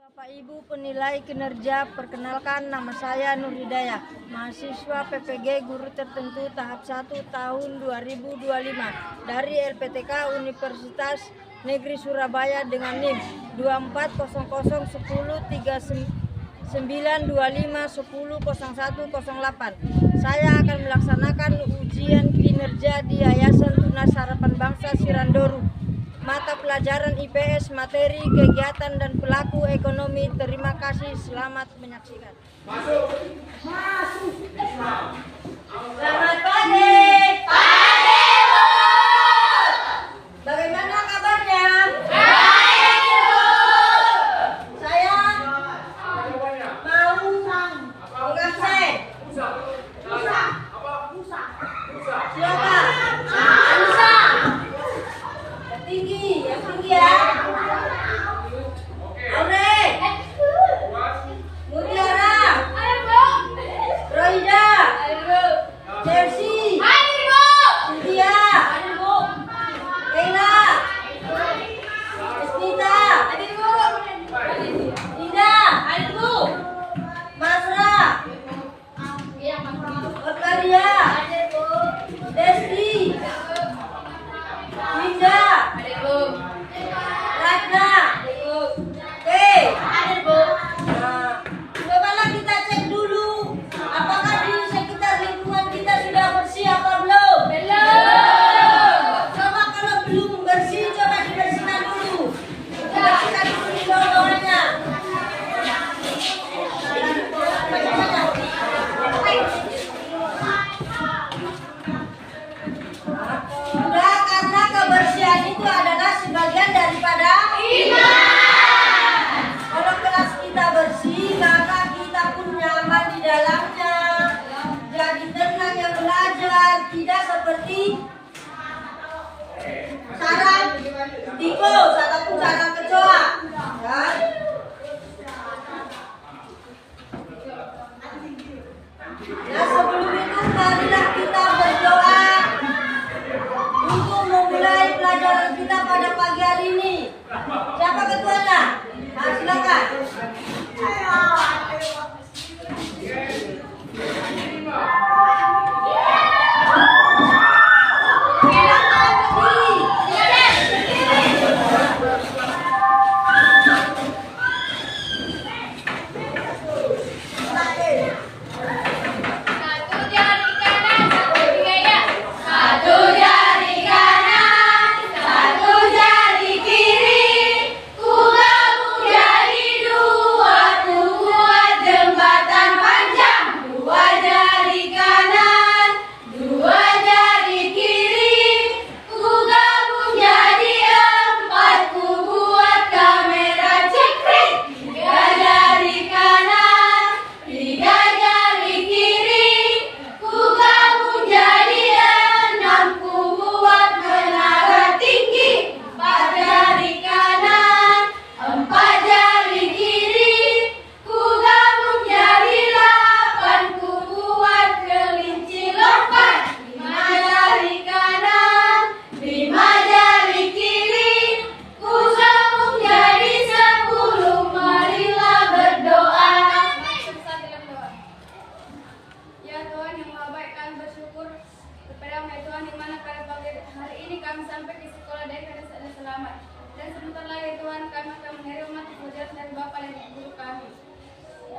Bapak Ibu penilai kinerja, perkenalkan nama saya Nur Hidayah, mahasiswa PPG Guru Tertentu tahap 1 tahun 2025 dari LPTK Universitas Negeri Surabaya dengan NIM 2400103925100108. Saya akan melaksanakan ujian kinerja di Yayasan Tunas Harapan Bangsa Sirandoru. Mata pelajaran IPS, materi, kegiatan, dan pelaku ekonomi. Terima kasih, selamat menyaksikan. Masuk. Selamat pagi. Pagi, Bu. Bagaimana kabarnya? Baik, Bu. Saya mau mengasih. Siapa? Tinggi, yang tinggi ya. Aure. Mutiara. Roida. Chelsea. Cynthia. Kayla. Esnita. Ida. Masra. Otkaria. Desti. Linda. Ratna. Cobalah kita cek dulu apakah di sekitar lingkungan kita sudah bersih apa belum? Belum. Coba kalau belum bersih, coba dibersihkan dulu. Bersihkan dulu di bawah-bawahnya. Sudah, karena kebersihan itu adalah sebagian daripada iman. Kalau kelas kita bersih, maka kita pun nyaman di dalamnya. Jadi tenang yang belajar, tidak seperti sarang tikus ataupun sarang kecoa. Ya. Nah, sebelum itu marilah kita berdoa untuk memulai pelajaran kita pada pagi hari ini. Siapa ketuanya? Nah, silakan.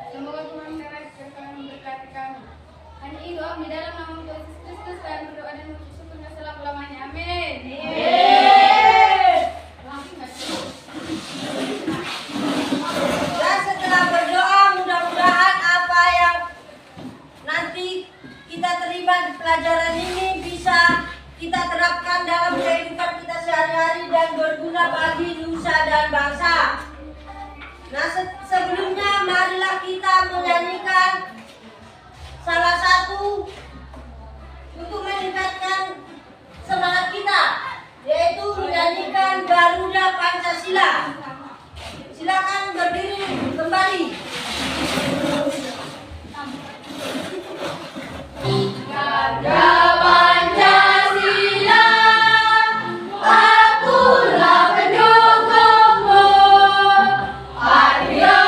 Semoga Tuhan menyertai kami memberkati kami. Hanya ini doa di dalam nama Tuhan Yesus Kristus dan berdoa dan bersyukur selama-lamanya. Amin. Dan setelah berdoa, mudah-mudahan apa yang nanti kita terima di pelajaran ini bisa kita terapkan dalam kehidupan kita sehari-hari dan berguna bagi nusa dan bangsa. Nah, sebelumnya marilah kita menyanyikan salah satu untuk meningkatkan semangat kita, yaitu menyanyikan Garuda Pancasila. Silakan berdiri kembali. Garuda Pancasila, akulah pendukungmu. Adiós.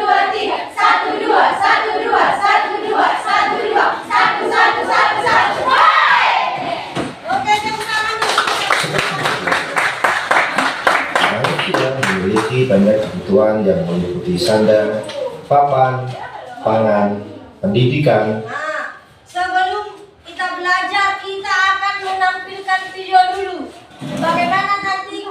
dua, tiga. 1, 2, 1, 2, 1, 2, 1, 2, 1, 1, 1, 1. Hai! Oke, tepuk tangan dulu. Kami sudah memiliki banyak kebutuhan yang meliputi sandang, papan, pangan, pendidikan. Nah, sebelum kita belajar, kita akan menampilkan video dulu. Bagaimana nanti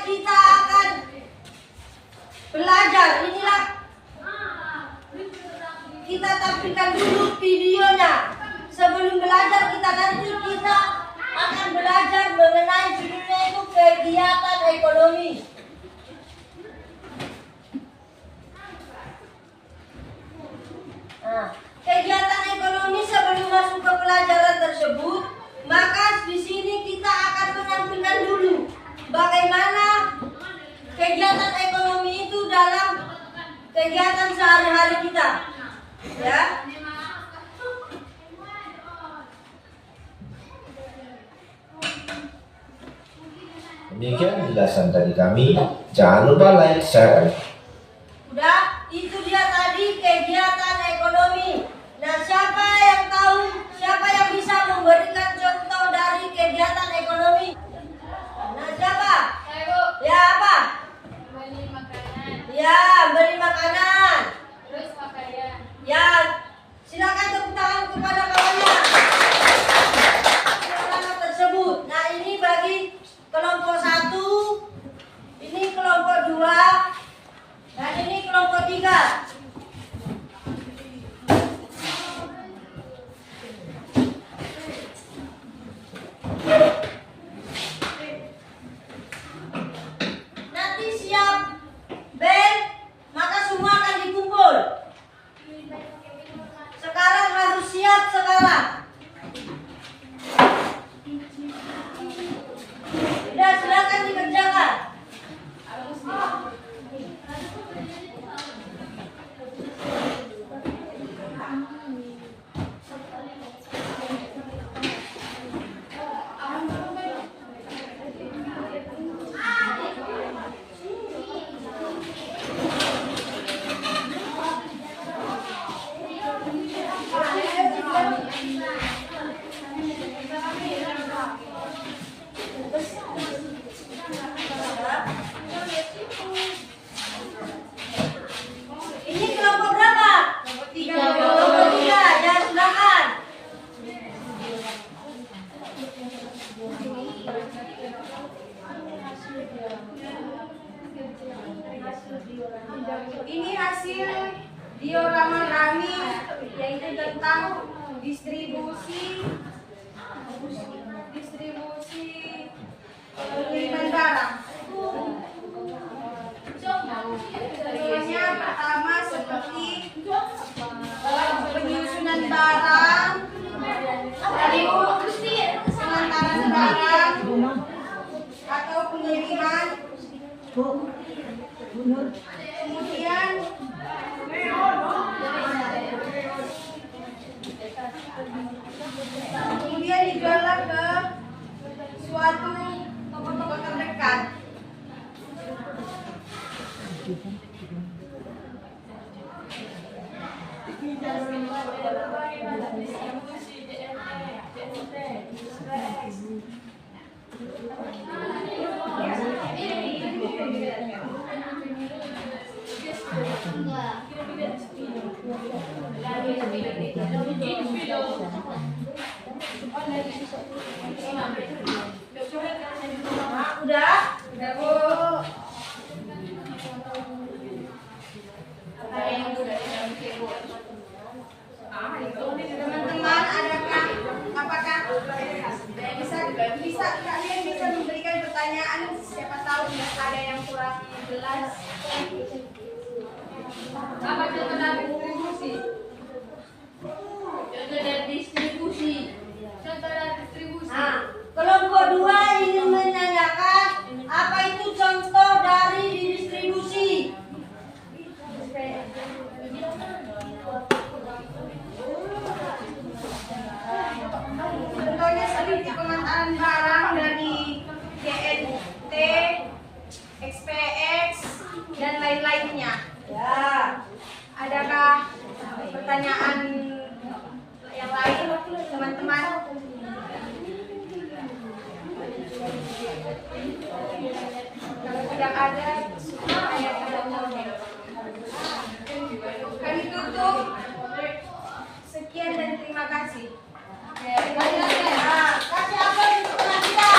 kita akan belajar. Inilah kita tampilkan dulu videonya. Sebelum belajar kita akan belajar mengenai judulnya itu kegiatan ekonomi. Nah, kegiatan ekonomi sebelum masuk ke pelajaran tersebut, maka di sini kita akan menampilkan dulu bagaimana kegiatan ekonomi itu dalam kegiatan sehari-hari kita. Ya. Demikian penjelasan dari kami. Jangan lupa like, share. Udah, itu dia tadi kegiatan ekonomi. Nah, siapa yang tahu, siapa yang bisa memberikan contoh dari kegiatan ekonomi? Nah, siapa? Ya, apa? Beli makanan, Ya, beli makanan. terus pakaian. Ya, silakan tepuk tangan kepada kawannya. Anak tersebut. Nah, ini bagi kelompok 1, ini kelompok 2, dan ini kelompok 3. Nanti siap bel, maka semua akan dikumpul. Sekarang harus siap sekarang. Sudah, silakan dikerjakan. Ini kelompok berapa? Kelompok 3. Ya, silakan. Ini hasil diorama kami, yaitu tentang distribusi distribusi pengiriman barang. Contohnya pertama seperti penyusunan barang, pengantaran barang, atau pengiriman. Kemudian dijual ke suatu toko terdekat. Udah Bu. Teman-teman, apakah bisa kalian bisa memberikan pertanyaan, siapa tahu ada yang kurang jelas. apa contoh dari distribusi? Contoh dari distribusi. Contoh dari distribusi. Nah, kelompok 2 ingin menanyakan apa itu contoh dari distribusi. Contohnya seperti pengantaran barang dari GNT, XPX, dan lain-lainnya. Ya, adakah pertanyaan yang lain, teman-teman? Kalau tidak ada, kami tutup. Sekian dan terima kasih. Kasih apa untuk kita?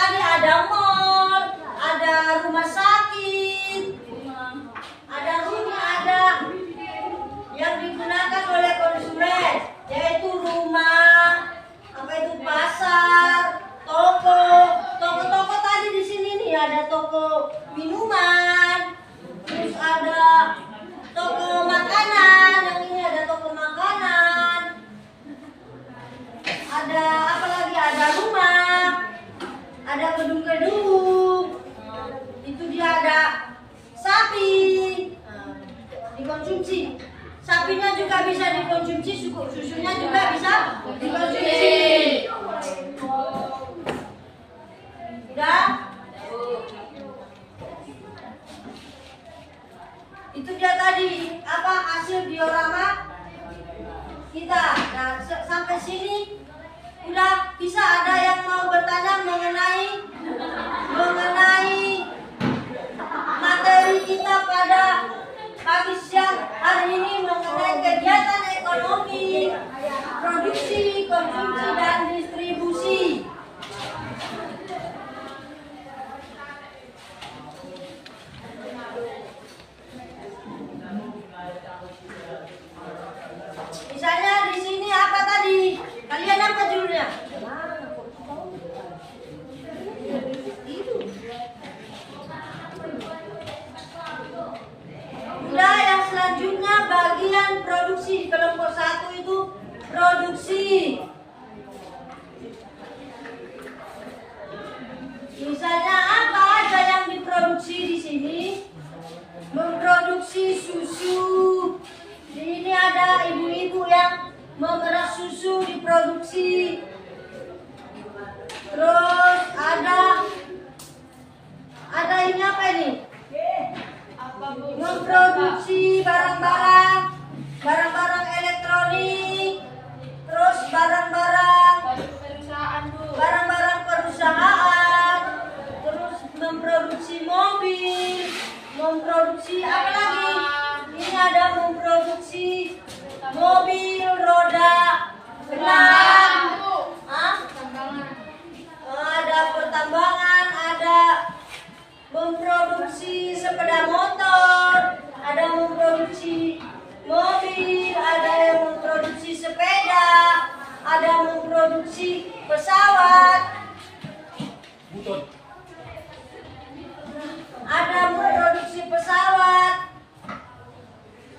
tadi ada mall, ada rumah sakit, ada rumah, ada yang digunakan oleh konsumen, yaitu rumah, apa itu pasar, toko. Toko-toko tadi di sini nih ada toko minuman, terus ada toko makanan, yang ini ada toko makanan, ada apa lagi, ada rumah, ada gedung-gedung, itu dia ada sapi, dikonsumsi. Sapinya juga bisa dikonsumsi, susunya juga bisa dikonsumsi. Udah? Itu dia tadi apa hasil diorama kita. Nah, sampai sini udah bisa. Ada yang mau bertanya mengenai materi kita pada pagi siang hari ini, mengenai kegiatan ekonomi, produksi, konsumsi, dan distribusi. Misalnya di sini apa tadi? Kalian apa judulnya? Udah, yang selanjutnya bagian produksi. Di kelompok 1 itu produksi. Misalnya apa aja yang diproduksi di sini? Memproduksi susu. Di sini ada ibu-ibu yang memeras susu, diproduksi. Terus ada ini apa ini? Memproduksi barang-barang elektronik, terus barang-barang perusahaan, terus memproduksi mobil, memproduksi apa lagi? Ini ada memproduksi mobil roda 6, ada pertambangan, ada memproduksi sepeda motor, ada memproduksi mobil, ada yang memproduksi sepeda, ada memproduksi pesawat, ada memproduksi pesawat,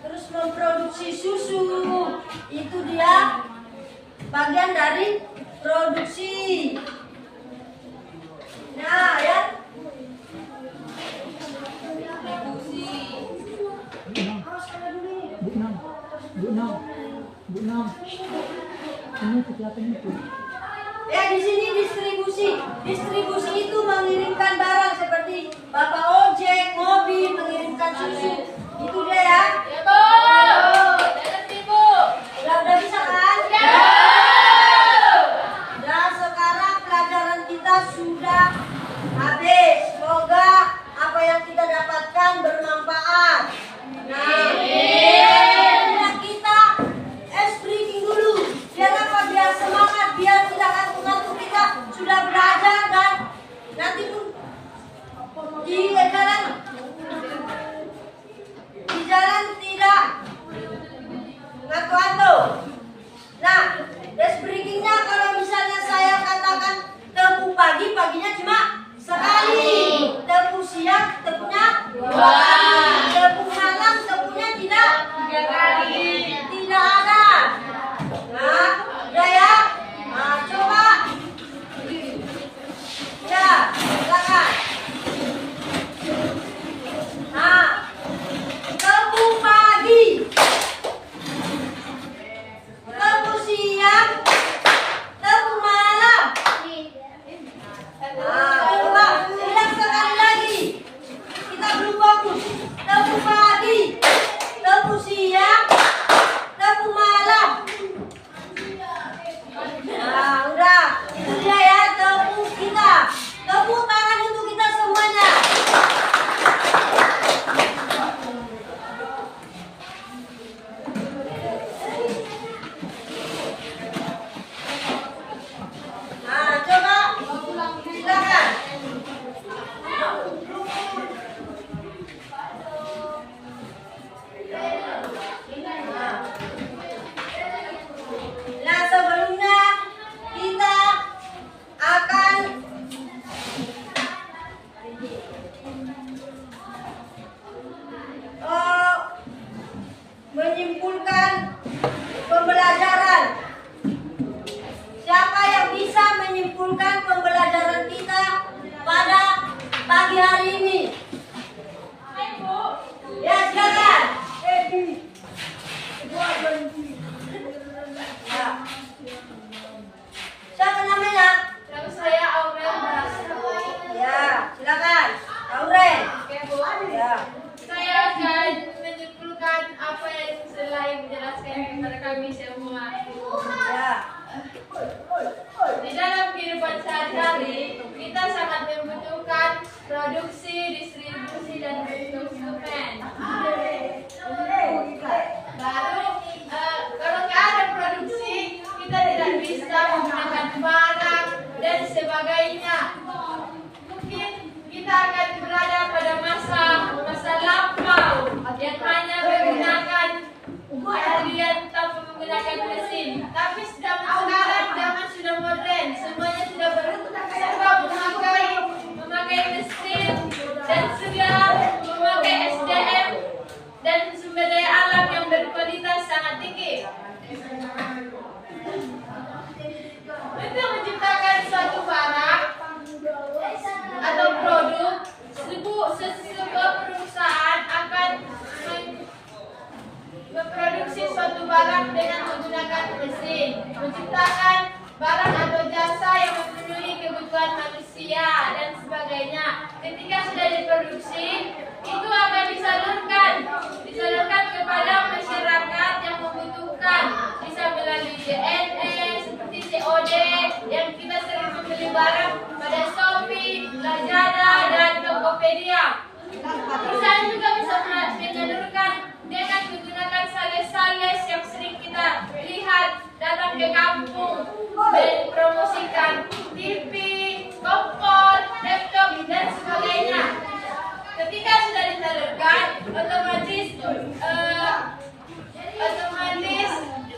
terus memproduksi susu. Itu dia bagian dari produksi. Nah, ya. Bu Nam, ini kegiatan itu. Ya, di sini distribusi. Distribusi itu mengirimkan barang seperti bapak ojek, mobil, mengirimkan susu. Itu dia ya. Ya, Bu. Udah bisa kan? Dan sekarang pelajaran kita sudah habis. Semoga apa yang kita dapatkan bermanfaat. Nah, kita breaking dulu. Biar apa? Biar semangat, biar tidak ngantuk-ngantuk. Kita sudah belajar dan nanti pun di jalan tidak ngantuk-ngantuk. Nah, desk breakingnya kalau misalnya saya katakan tepuk pagi, paginya cuma sekali. Tepuk siang, tepuknya 2 kali. Tepuk malam, tepuknya tidak produksi, distribusi, dan konsumen. Baru kalau nggak ada produksi, kita tidak bisa menggunakan barang dan sebagainya. Mungkin kita akan berada pada masa lampau yang hanya menggunakan keahlian tanpa menggunakan mesin. Tapi sekarang zaman sudah modern, semuanya sudah serba memakai mesin dan sudah memakai SDM dan sumber daya alam yang berkualitas sangat tinggi. Untuk menciptakan suatu barang atau produk, sebuah perusahaan akan memproduksi suatu barang dengan menggunakan mesin, menciptakan barang atau jasa yang memenuhi kebutuhan manusia dan sebagainya. Ketika sudah diproduksi, itu akan disalurkan kepada masyarakat yang membutuhkan, bisa melalui JNE seperti COD yang kita sering membeli barang pada Shopee, Lazada, dan Tokopedia. Perusahaan juga bisa menyalurkan dengan menggunakan sales-sales yang sering kita lihat datang ke kampung dan promosikan TV, kompor, laptop, dan sebagainya. Ketika sudah disalurkan, otomatis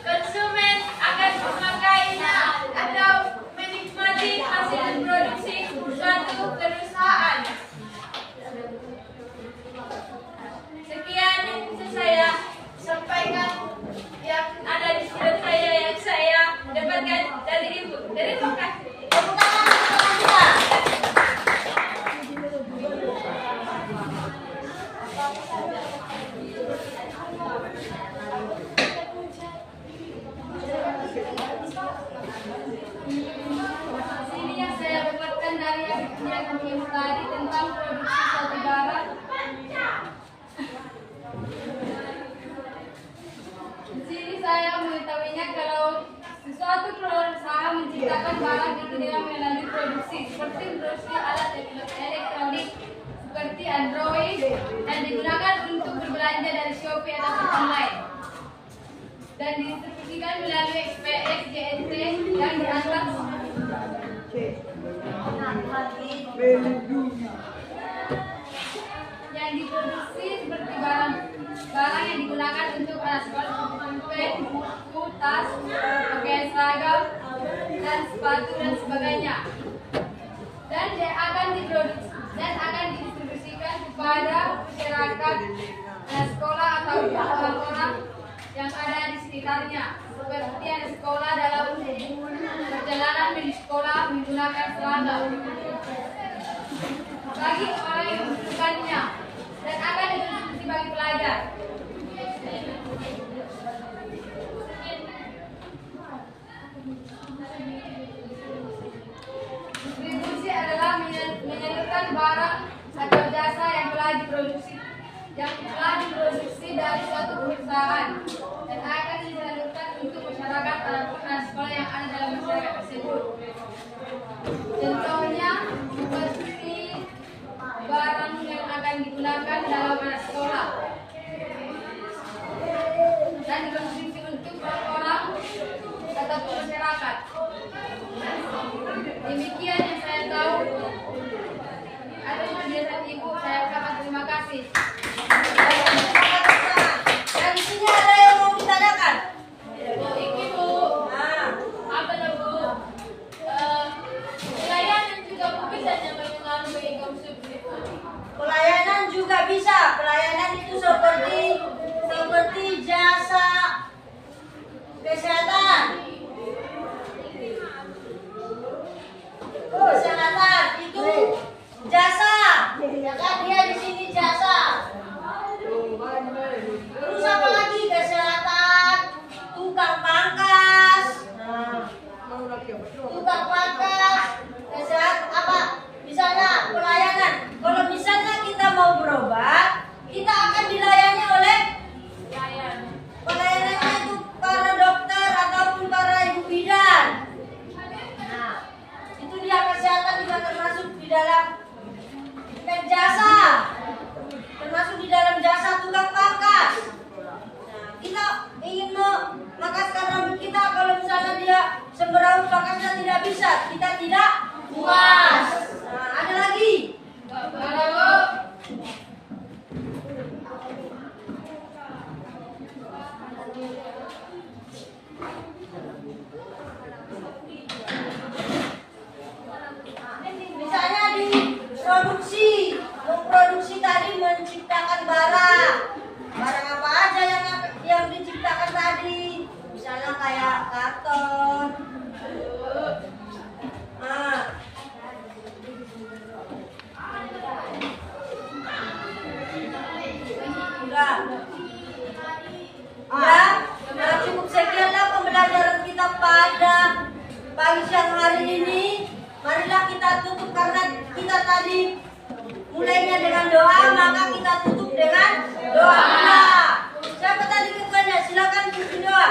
konsumen akan memakainya atau menikmati hasil produksi suatu perusahaan. Sekian yang bisa saya sampaikan yang ada di sudut saya yang saya dapatkan dari Ibu. Terima kasih. Sini yang saya dapatkan dari yang Ibu tadi tentang produksi suatu barang. Di sini saya mengetahuinya kalau suatu perusahaan menciptakan barang itu dengan melalui produksi seperti produksi alat elektronik seperti Android dan digunakan untuk berbelanja dari Shopee atau online dan didistribusikan melalui XPX JNT yang dianggap yang diproduksi seperti barang yang digunakan untuk alat sekolah seperti buku, tas, pakaian seragam, dan sepatu dan sebagainya. Dan akan didistribusikan kepada masyarakat dan sekolah atau orang-orang yang ada di sekitarnya. Seperti yang sekolah dalam perjalanan menuju sekolah menggunakan seragam. Bagi orang yang membutuhkannya dan akan didistribusi bagi pelajar. Distribusi adalah menyalurkan barang atau jasa yang telah diproduksi dari suatu perusahaan dan akan disalurkan untuk masyarakat ataupun anak sekolah yang ada dalam masyarakat tersebut. Contohnya seperti barang yang akan digunakan dalam anak sekolah dan dikonsumsi untuk orang ataupun masyarakat. Demikian yang saya tahu. Atas penjelasan Ibu, saya ucapkan terima kasih. Dan di sini ada yang mau ditanyakan? Ibu, apa Bu? Pelayanan juga bisa mengalami konsumsi. Pelayanan juga bisa. Pelayanan itu seperti jasa kesehatan. Kesehatan itu jasa. Ya kan dia di sini jasa. Terus apa lagi? Kesehatan, tukang pangkas. Tukang pangkas, kesehatan apa? Misalnya pelayanan. Kalau misalnya kita mau berobat, kita akan dilayani oleh pelayanannya itu para dokter ataupun para ibu bidan. Nah, itu dia kesehatan juga tidak bisa, kita tidak puas. Nah, ada lagi. Misalnya di memproduksi tadi menciptakan barang apa aja yang diciptakan tadi, misalnya kayak karton. Nah, nah, cukup sekianlah pembelajaran kita pada pagi siang hari ini. Marilah kita tutup karena kita tadi mulainya dengan doa, maka kita tutup dengan doa. Siapa tadi bukanya? Silakan bikin doa.